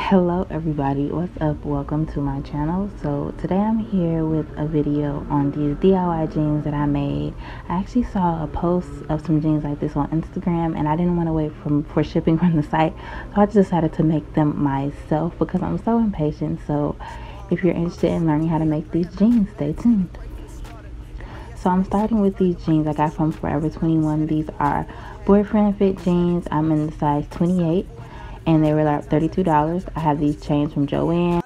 Hello everybody, what's up? Welcome to my channel. So today I'm here with a video on these DIY jeans that I made. I actually saw a post of some jeans like this on Instagram and I didn't want to wait for shipping from the site, so I just decided to make them myself because I'm so impatient. So if you're interested in learning how to make these jeans, stay tuned. So I'm starting with these jeans I got from Forever 21. These are boyfriend fit jeans. I'm in the size 28 and they were like $32. I have these chains from Joanne.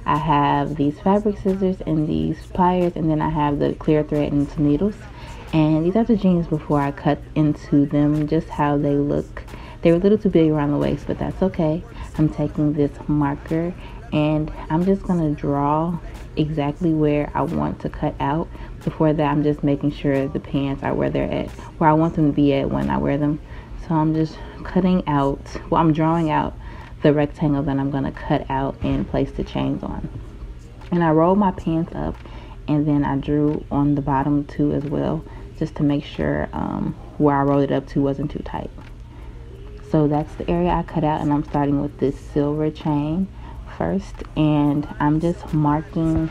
I have these fabric scissors and these pliers, and then I have the clear thread and some needles. And these are the jeans before I cut into them, just how they look. They were a little too big around the waist, but that's okay. I'm taking this marker and I'm just gonna draw exactly where I want to cut out. Before that, I'm just making sure the pants are where they're at, where I want them to be at when I wear them. So I'm just cutting out, well, I'm drawing out the rectangle that I'm gonna cut out and place the chains on. And I rolled my pants up and then I drew on the bottom too as well, just to make sure where I rolled it up to wasn't too tight. So that's the area I cut out, and I'm starting with this silver chain first, and I'm just marking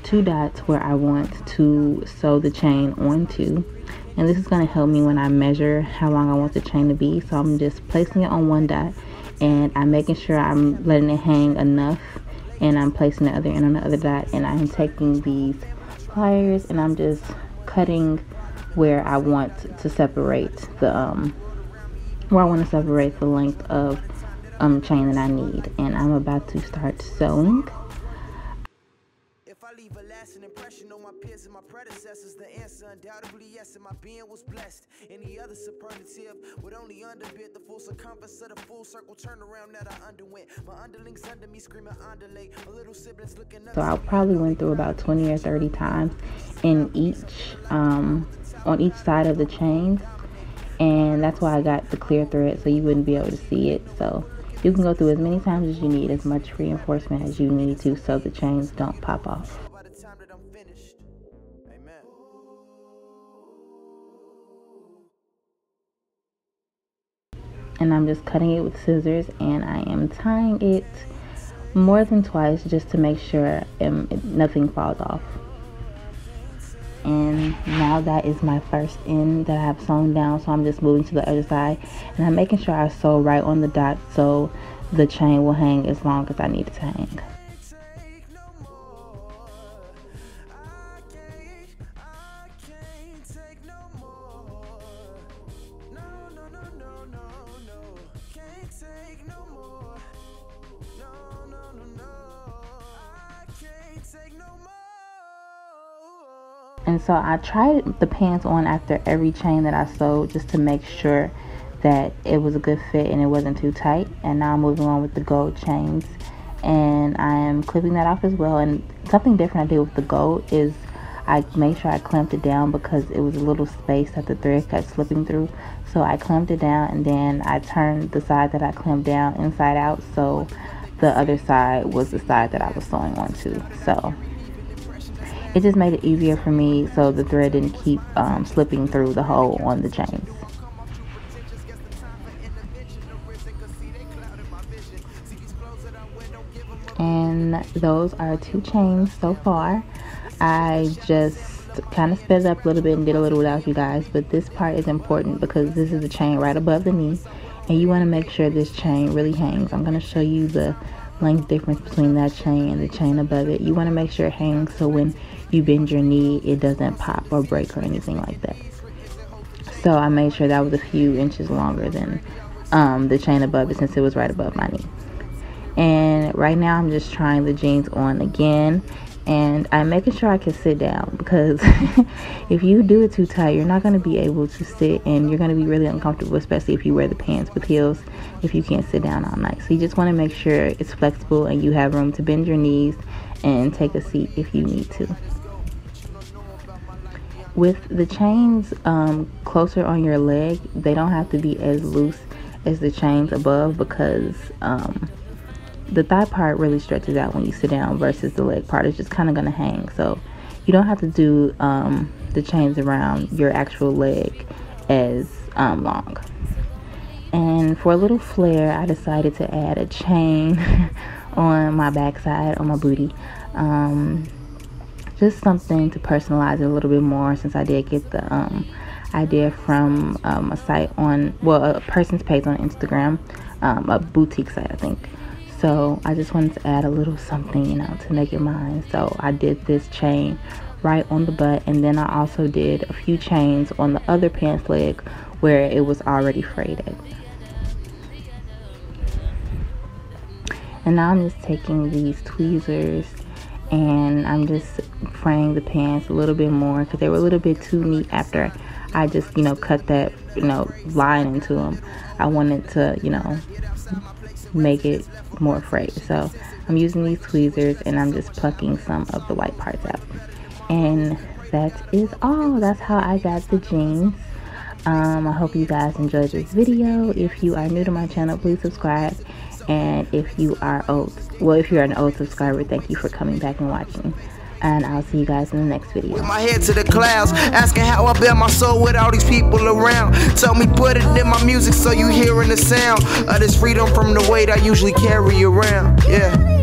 2 dots where I want to sew the chain onto, and this is going to help me when I measure how long I want the chain to be. So I'm just placing it on 1 dot and I'm making sure I'm letting it hang enough, and I'm placing the other end on the other dot, and I'm taking these pliers and I'm just cutting where I want to separate the length of chain that I need. And I'm about to start sewing. If I leave a lasting impression on my peers and my predecessors, the answer undoubtedly yes, and my being was blessed. Any other superlative would only underbid the full circumference of the full circle turnaround that I underwent. My underlings under me screaming undulate, my little siblings looking up. So I probably went through about 20 or 30 times in each on each side of the chains, and that's why I got the clear thread so you wouldn't be able to see it. So you can go through as many times as you need, as much reinforcement as you need to, so the chains don't pop off. And I'm just cutting it with scissors, and I am tying it more than twice just to make sure nothing falls off. And now that is my first end that I have sewn down, so I'm just moving to the other side, and I'm making sure I sew right on the dot so the chain will hang as long as I need it to hang. And so I tried the pants on after every chain that I sewed just to make sure that it was a good fit and it wasn't too tight. And now I'm moving on with the gold chains, and I am clipping that off as well. And something different I did with the gold is I made sure I clamped it down because it was a little space that the thread kept slipping through. So I clamped it down, and then I turned the side that I clamped down inside out, so the other side was the side that I was sewing onto. So it just made it easier for me so the thread didn't keep slipping through the hole on the chains. And those are 2 chains so far. I just kind of sped up a little bit and did a little without you guys, but this part is important because this is the chain right above the knee, and you want to make sure this chain really hangs. I'm going to show you the length difference between that chain and the chain above it. You want to make sure it hangs so when you bend your knee it doesn't pop or break or anything like that. So I made sure that was a few inches longer than the chain above it, since it was right above my knee. And right now I'm just trying the jeans on again, and I'm making sure I can sit down, because if you do it too tight you're not going to be able to sit, and you're going to be really uncomfortable, especially if you wear the pants with heels, if you can't sit down all night. So you just want to make sure it's flexible and you have room to bend your knees and take a seat if you need to. With the chains closer on your leg, they don't have to be as loose as the chains above, because the thigh part really stretches out when you sit down versus the leg part is just kind of going to hang. So you don't have to do the chains around your actual leg as long. And for a little flair, I decided to add a chain on my backside, on my booty. Just something to personalize it a little bit more, since I did get the idea from a site on, well, a person's page on Instagram, a boutique site, I think. So I just wanted to add a little something, you know, to make it mine. So I did this chain right on the butt, and then I also did a few chains on the other pants leg where it was already frayed. And now I'm just taking these tweezers and I'm just fraying the pants a little bit more, because they were a little bit too neat after I just, you know, cut that, you know, line into them. I wanted to, you know, make it more frayed. So I'm using these tweezers and I'm just plucking some of the white parts out. And that is all. That's how I got the jeans. I hope you guys enjoyed this video. If you are new to my channel, please subscribe. And if you are old, well, if you're an old subscriber, thank you for coming back and watching. And I'll see you guys in the next video. With my head to the clouds, asking how I build my soul with all these people around. Tell me put it in my music so you hearing the sound of this freedom from the weight I usually carry around. Yeah.